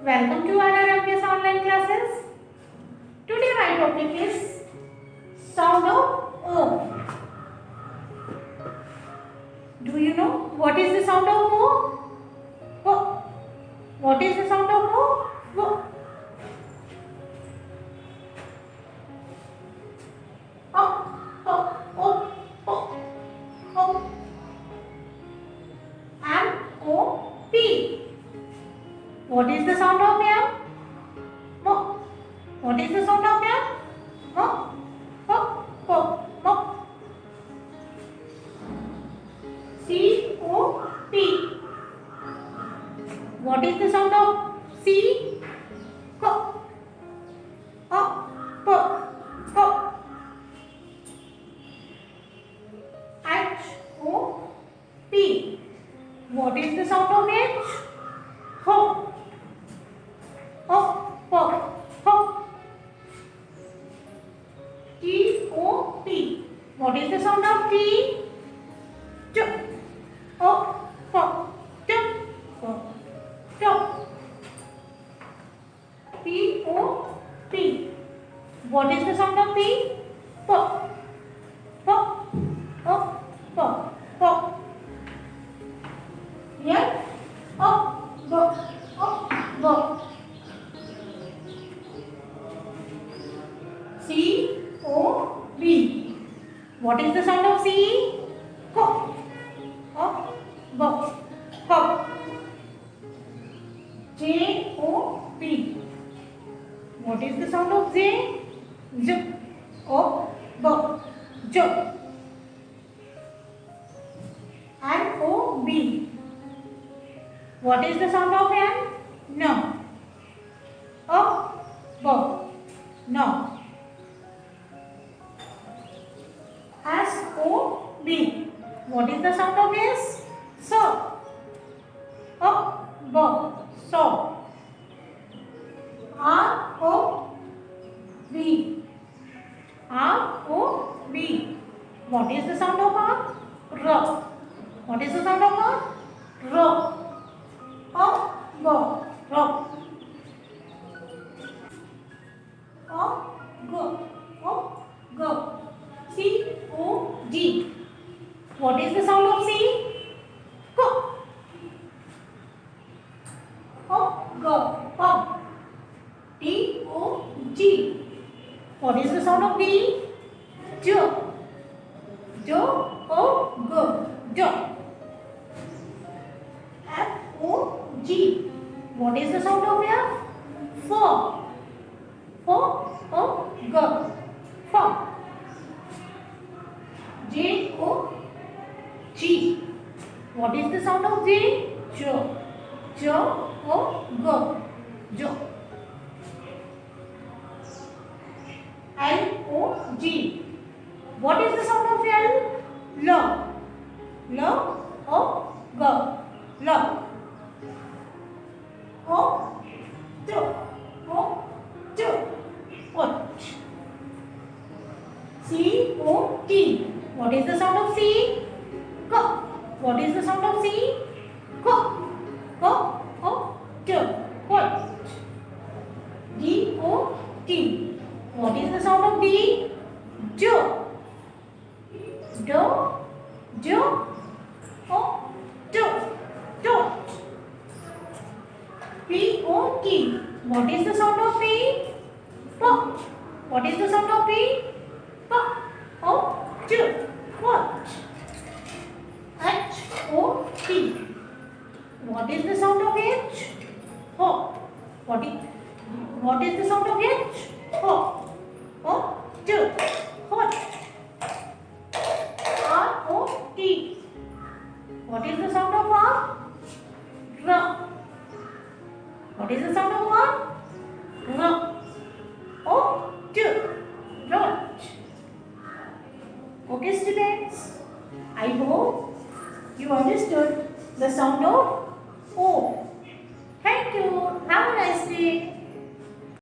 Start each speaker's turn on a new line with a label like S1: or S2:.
S1: Welcome to RRMPS online classes. Today my topic is sound of O. Do you know what is the sound of O? O. What is the sound of O? O. O. O. O. O. O. M. O. P. What is the sound of M? Mo. What is the sound of M? Mo. Mo. Mo. Mo. C. O. P. What is the sound of C? Co. O. Po. Co. H. O. P. What is the sound of H? Ho. Ho. Ho. Ho. T. O. P. What is the sound of T? T. O. Po. T. O. T. P. O. P. What is the sound of P? Po. Po. O. Po. Po. Here. O. Go. O. Go. C. O. B. What is the sound of C? Co. O. Go. Ho. J. O. P. What is the sound of J? J. O. Go. Jo. N. O. B. What is the sound of N? No. O. Bo. No. S. O. B. What is the sound of S? So. O. Bo. So. R. O. B. R. O. B. What is the sound of R? R. What is the sound of R? R. O. Go. Ro. O. Go. O. Go. C. O. G. What is the sound of C? Go. O. Go. O. T. O. G. What is the sound of D? Jo. Jo. O. Go. Jo. F. O. G. What is the sound of F? Fo. Fo. O. Go. Fo. J. O. G. What is the sound of J? Jo. Jo. O. Go. Jo. L. O. G. What is the sound of L? Lo. Lo. O. Go. Lo. O. Do. O. Do. What? C. O. T. What is the sound of C? Go. What is the sound of C? Go. Go. O. Do. What? D. O. T. What is the sound of D? Do. Do. Do. O. Do. Dot. P. O. T. What is the sound of P? Po. What is the sound of P? Po. O. Do. What? H. O. T. What is the sound of H? Ho. What is the sound of H? Ho. O. Do. Hot. R. O. T. What is the sound of R? R. What is the sound of R? R. O. Do. Rot. Okay, students. I hope you understood the sound of O.